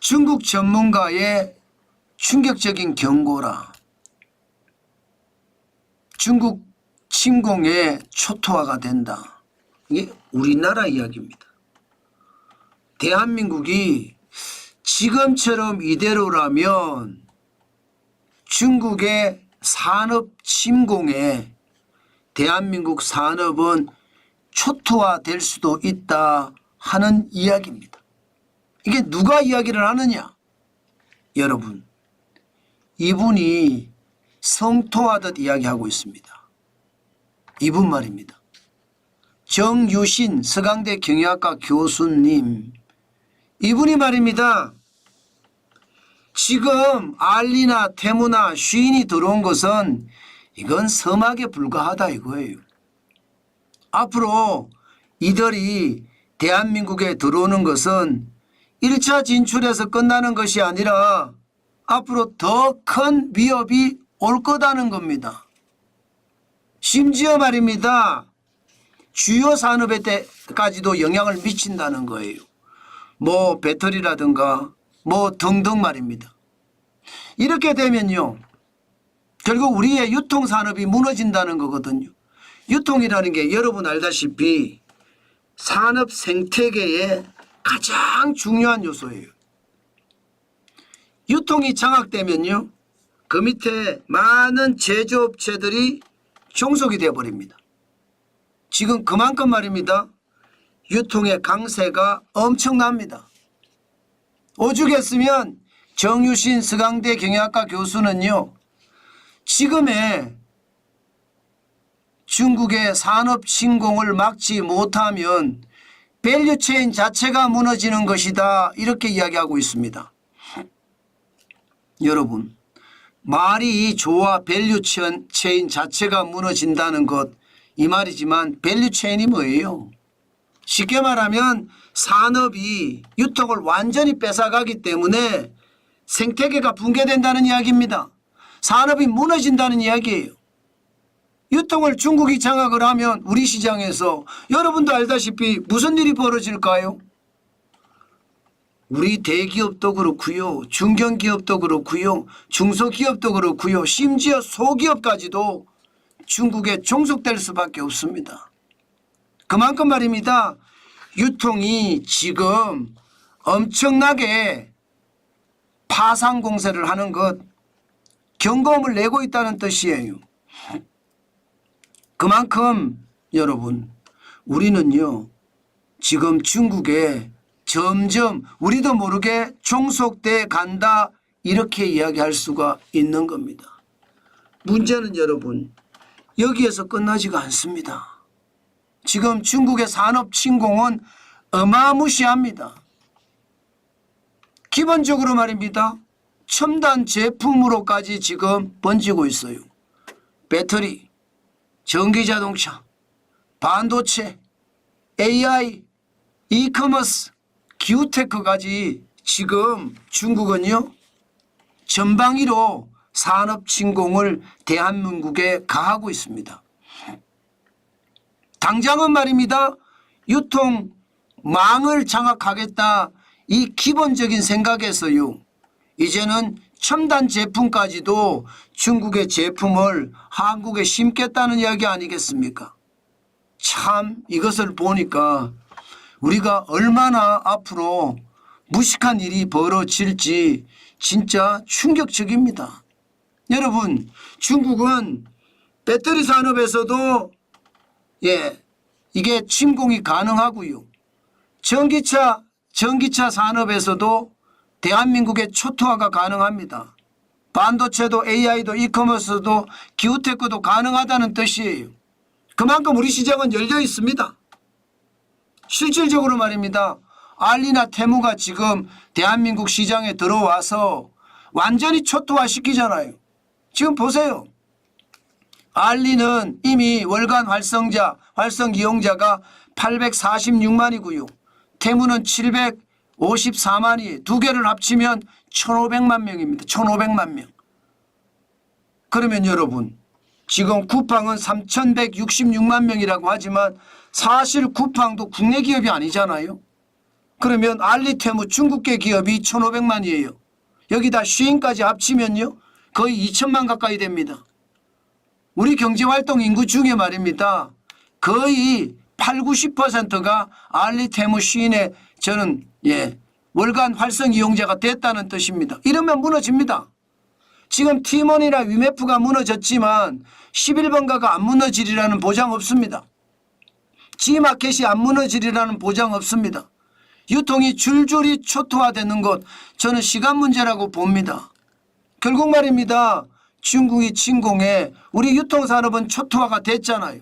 중국 전문가의 충격적인 경고라. 중국 침공에 초토화가 된다. 이게 우리나라 이야기입니다. 대한민국이 지금처럼 이대로라면 중국의 산업 침공에 대한민국 산업은 초토화될 수도 있다 하는 이야기입니다. 이게 누가 이야기를 하느냐? 여러분, 이분이 성토하듯 이야기하고 있습니다. 이분 말입니다. 정유신 서강대 경영학과 교수님, 이분이 말입니다. 지금 알리나 테무나 쉬인이 들어온 것은 이건 서막에 불과하다 이거예요. 앞으로 이들이 대한민국에 들어오는 것은 1차 진출에서 끝나는 것이 아니라 앞으로 더 큰 위협이 올 거다는 겁니다. 심지어 말입니다. 주요 산업에까지도 영향을 미친다는 거예요. 뭐 배터리라든가 뭐 등등 말입니다. 이렇게 되면요, 결국 우리의 유통산업이 무너진다는 거거든요. 유통이라는 게 여러분 알다시피 산업 생태계의 가장 중요한 요소예요. 유통이 장악되면요, 그 밑에 많은 제조업체들이 종속이 되어버립니다. 지금 그만큼 말입니다. 유통의 강세가 엄청납니다. 오죽했으면 정유신 서강대 경영학과 교수는요, 지금의 중국의 산업 침공을 막지 못하면 밸류체인 자체가 무너지는 것이다 이렇게 이야기하고 있습니다. 여러분, 말이 좋아 밸류체인 자체가 무너진다는 것, 이 말이지만 밸류체인이 뭐예요? 쉽게 말하면 산업이 유통을 완전히 뺏어가기 때문에 생태계가 붕괴된다는 이야기입니다. 산업이 무너진다는 이야기예요. 유통을 중국이 장악을 하면 우리 시장에서 여러분도 알다시피 무슨 일이 벌어질까요? 우리 대기업도 그렇고요, 중견기업도 그렇고요, 중소기업도 그렇고요, 심지어 소기업까지도 중국에 종속될 수밖에 없습니다. 그만큼 말입니다. 유통이 지금 엄청나게 파상 공세를 하는 것, 경고음을 내고 있다는 뜻이에요. 그만큼 여러분, 우리는요, 지금 중국에 점점 우리도 모르게 종속돼 간다 이렇게 이야기할 수가 있는 겁니다. 문제는 여러분, 여기에서 끝나지가 않습니다. 지금 중국의 산업 침공은 어마무시합니다. 기본적으로 말입니다. 첨단 제품으로까지 지금 번지고 있어요. 배터리, 전기자동차, 반도체, AI, 이커머스, 기후테크까지 지금 중국은요, 전방위로 산업 침공을 대한민국에 가하고 있습니다. 당장은 말입니다. 유통망을 장악하겠다 이 기본적인 생각에서요, 이제는 첨단 제품까지도 중국의 제품을 한국에 심겠다는 이야기 아니겠습니까? 참 이것을 보니까 우리가 얼마나 앞으로 무식한 일이 벌어질지 진짜 충격적입니다. 여러분, 중국은 배터리 산업에서도 이게 침공이 가능하고요. 전기차 산업에서도 대한민국의 초토화가 가능합니다. 반도체도 AI도 이커머스도 기후테크도 가능하다는 뜻이에요. 그만큼 우리 시장은 열려 있습니다. 실질적으로 말입니다. 알리나 테무가 지금 대한민국 시장에 들어와서 완전히 초토화시키잖아요. 지금 보세요. 알리는 이미 월간 활성 이용자가 846만이고요. 테무는 754만이, 두 개를 합치면 1,500만 명입니다. 1,500만 명. 그러면 여러분, 지금 쿠팡은 3,166만 명이라고 하지만 사실 쿠팡도 국내 기업이 아니잖아요. 그러면 알리테무 중국계 기업이 1,500만이에요. 여기다 쉬인까지 합치면요 거의 2천만 가까이 됩니다. 우리 경제활동 인구 중에 말입니다. 거의 80~90%가 알리테무 쉬인의 저는 월간 활성 이용자가 됐다는 뜻입니다. 이러면 무너집니다. 지금 티몬이나 위메프가 무너졌지만 11번가가 안 무너지리라는 보장 없습니다. G마켓이 안 무너지리라는 보장 없습니다. 유통이 줄줄이 초토화되는 것 저는 시간 문제라고 봅니다. 결국 말입니다. 중국이 침공해 우리 유통산업은 초토화가 됐잖아요.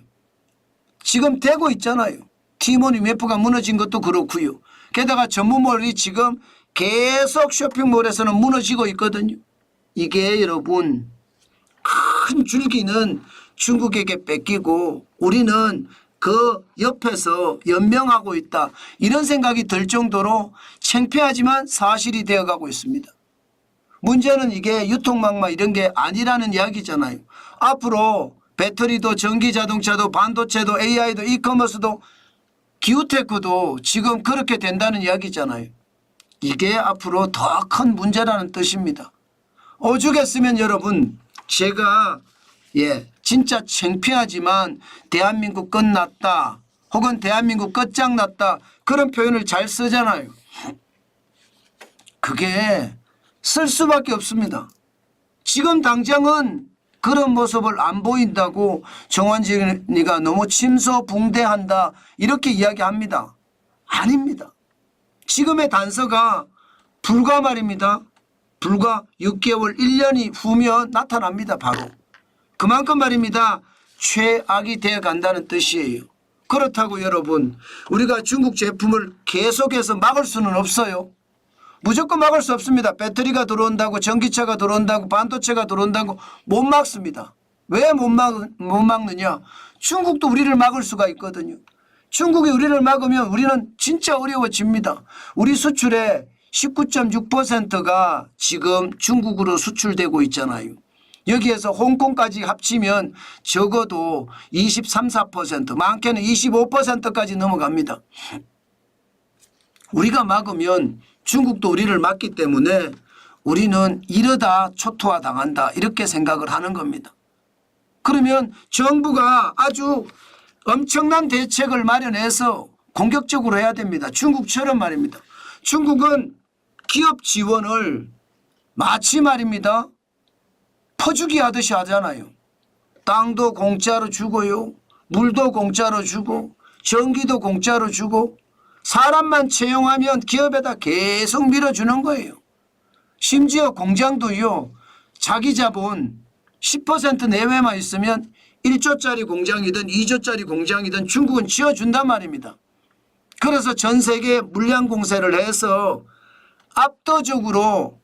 지금 되고 있잖아요. 티몬 위메프가 무너진 것도 그렇고요. 게다가 전무몰이 지금 계속 쇼핑몰에서는 무너지고 있거든요. 이게 여러분 큰 줄기는 중국에게 뺏기고 우리는 그 옆에서 연명하고 있다. 이런 생각이 들 정도로 창피하지만 사실이 되어가고 있습니다. 문제는 이게 유통망마 이런 게 아니라는 이야기잖아요. 앞으로 배터리도 전기자동차도 반도체도 AI도 이커머스도 기후테크도 지금 그렇게 된다는 이야기잖아요. 이게 앞으로 더 큰 문제라는 뜻입니다. 오죽했으면 여러분 제가 진짜 창피하지만 대한민국 끝났다 혹은 대한민국 끝장났다 그런 표현을 잘 쓰잖아요. 그게 쓸 수밖에 없습니다. 지금 당장은 그런 모습을 안 보인다고 정원진이가 너무 침소붕대한다 이렇게 이야기합니다. 아닙니다. 지금의 단서가 불과 말입니다. 불과 6개월 1년이 후면 나타납니다. 바로. 그만큼 말입니다. 최악이 되어 간다는 뜻이에요. 그렇다고 여러분 우리가 중국 제품을 계속해서 막을 수는 없어요. 무조건 막을 수 없습니다. 배터리가 들어온다고 전기차가 들어온다고 반도체가 들어온다고 못 막습니다. 왜 못 막느냐. 중국도 우리를 막을 수가 있거든요. 중국이 우리를 막으면 우리는 진짜 어려워집니다. 우리 수출의 19.6%가 지금 중국으로 수출되고 있잖아요. 여기에서 홍콩까지 합치면 적어도 23~24% 많게는 25%까지 넘어갑니다. 우리가 막으면 중국도 우리를 막기 때문에 우리는 이러다 초토화 당한다 이렇게 생각을 하는 겁니다. 그러면 정부가 아주 엄청난 대책을 마련해서 공격적으로 해야 됩니다. 중국처럼 말입니다. 중국은 기업 지원을 마치 말입니다. 퍼주기 하듯이 하잖아요. 땅도 공짜로 주고요. 물도 공짜로 주고 전기도 공짜로 주고 사람만 채용하면 기업에다 계속 밀어주는 거예요. 심지어 공장도요. 자기 자본 10% 내외만 있으면 1조짜리 공장이든 2조짜리 공장이든 중국은 지어준단 말입니다. 그래서 전 세계에 물량 공세를 해서 압도적으로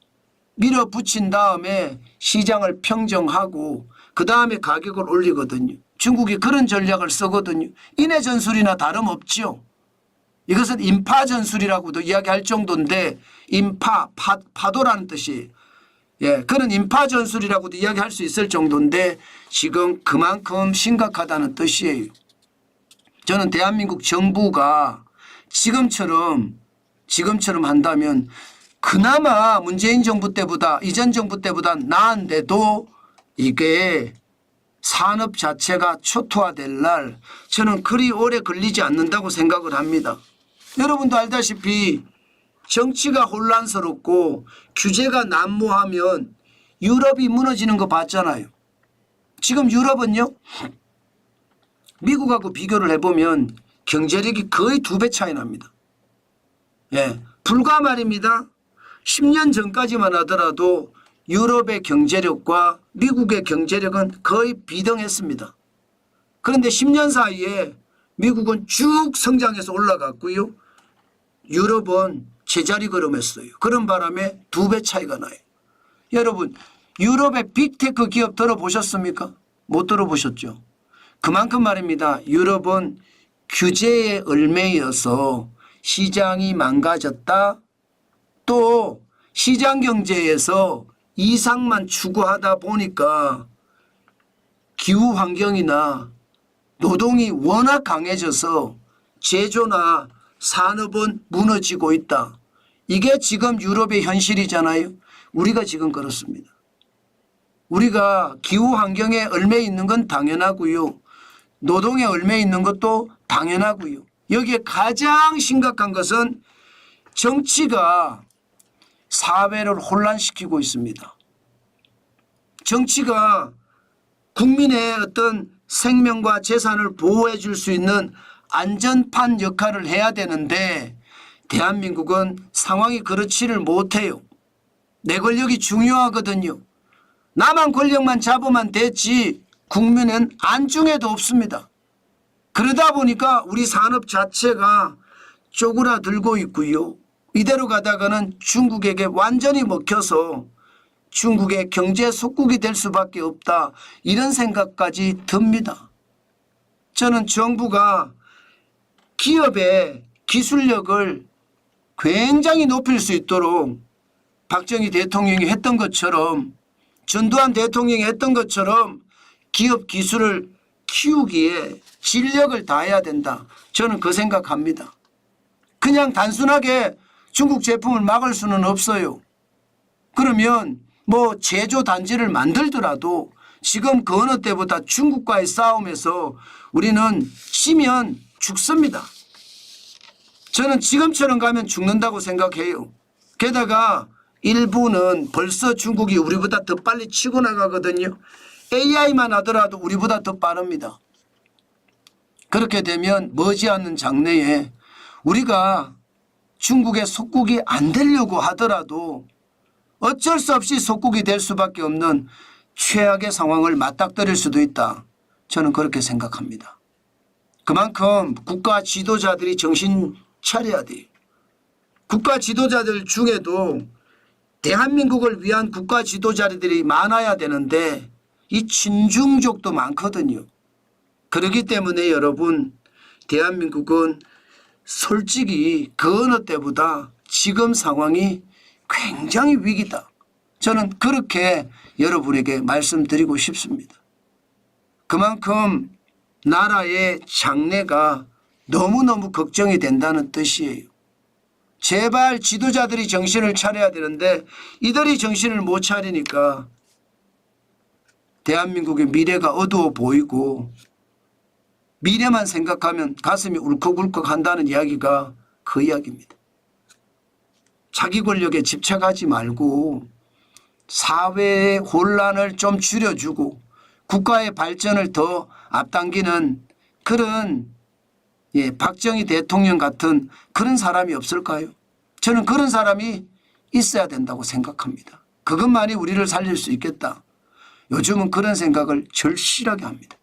밀어붙인 다음에 시장을 평정하고 그 다음에 가격을 올리거든요. 중국이 그런 전략을 쓰거든요. 인해 전술이나 다름없죠. 이것은 인파 전술이라고도 이야기할 정도인데 인파, 파도라는 뜻이 그런 인파 전술이라고도 이야기할 수 있을 정도인데 지금 그만큼 심각하다는 뜻이에요. 저는 대한민국 정부가 지금처럼 한다면 그나마 문재인 정부 때보다 이전 정부 때보다 나은데도 이게 산업 자체가 초토화될 날 저는 그리 오래 걸리지 않는다고 생각을 합니다. 여러분도 알다시피 정치가 혼란스럽고 규제가 난무하면 유럽이 무너지는 거 봤잖아요. 지금 유럽은요. 미국하고 비교를 해보면 경제력이 거의 2배 차이 납니다. 불과 말입니다. 10년 전까지만 하더라도 유럽의 경제력과 미국의 경제력은 거의 비등했습니다. 그런데 10년 사이에 미국은 쭉 성장해서 올라갔고요. 유럽은 제자리 걸음했어요. 그런 바람에 2배 차이가 나요. 여러분 유럽의 빅테크 기업 들어보셨습니까? 못 들어보셨죠? 그만큼 말입니다. 유럽은 규제에 얽매여서 시장이 망가졌다. 또 시장 경제에서 이상만 추구하다 보니까 기후 환경이나 노동이 워낙 강해져서 제조나 산업은 무너지고 있다. 이게 지금 유럽의 현실이잖아요. 우리가 지금 그렇습니다. 우리가 기후 환경에 얽매 있는 건 당연하고요. 노동에 얽매 있는 것도 당연하고요. 여기에 가장 심각한 것은 정치가 사회를 혼란시키고 있습니다. 정치가 국민의 어떤 생명과 재산을 보호해 줄 수 있는 안전판 역할을 해야 되는데 대한민국은 상황이 그렇지를 못해요. 내 권력이 중요하거든요. 나만 권력만 잡으면 됐지 국민은 안중에도 없습니다. 그러다 보니까 우리 산업 자체가 쪼그라들고 있고요. 이대로 가다가는 중국에게 완전히 먹혀서 중국의 경제 속국이 될 수밖에 없다. 이런 생각까지 듭니다. 저는 정부가 기업의 기술력을 굉장히 높일 수 있도록 박정희 대통령이 했던 것처럼 전두환 대통령이 했던 것처럼 기업 기술을 키우기에 진력을 다해야 된다. 저는 그 생각합니다. 그냥 단순하게 중국 제품을 막을 수는 없어요. 그러면 뭐 제조 단지를 만들더라도 지금 그 어느 때보다 중국과의 싸움에서 우리는 지면 죽습니다. 저는 지금처럼 가면 죽는다고 생각해요. 게다가 일부는 벌써 중국이 우리보다 더 빨리 치고 나가거든요. AI만 하더라도 우리보다 더 빠릅니다. 그렇게 되면 머지않는 장래에 우리가 중국의 속국이 안 되려고 하더라도 어쩔 수 없이 속국이 될 수밖에 없는 최악의 상황을 맞닥뜨릴 수도 있다. 저는 그렇게 생각합니다. 그만큼 국가 지도자들이 정신 차려야 돼요. 국가 지도자들 중에도 대한민국을 위한 국가 지도자들이 많아야 되는데 이 친중족도 많거든요. 그렇기 때문에 여러분 대한민국은 솔직히 그 어느 때보다 지금 상황이 굉장히 위기다. 저는 그렇게 여러분에게 말씀드리고 싶습니다. 그만큼 나라의 장래가 너무너무 걱정이 된다는 뜻이에요. 제발 지도자들이 정신을 차려야 되는데 이들이 정신을 못 차리니까 대한민국의 미래가 어두워 보이고 미래만 생각하면 가슴이 울컥울컥 한다는 이야기가 그 이야기입니다. 자기 권력에 집착하지 말고 사회의 혼란을 좀 줄여주고 국가의 발전을 더 앞당기는 그런 박정희 대통령 같은 그런 사람이 없을까요? 저는 그런 사람이 있어야 된다고 생각합니다. 그것만이 우리를 살릴 수 있겠다. 요즘은 그런 생각을 절실하게 합니다.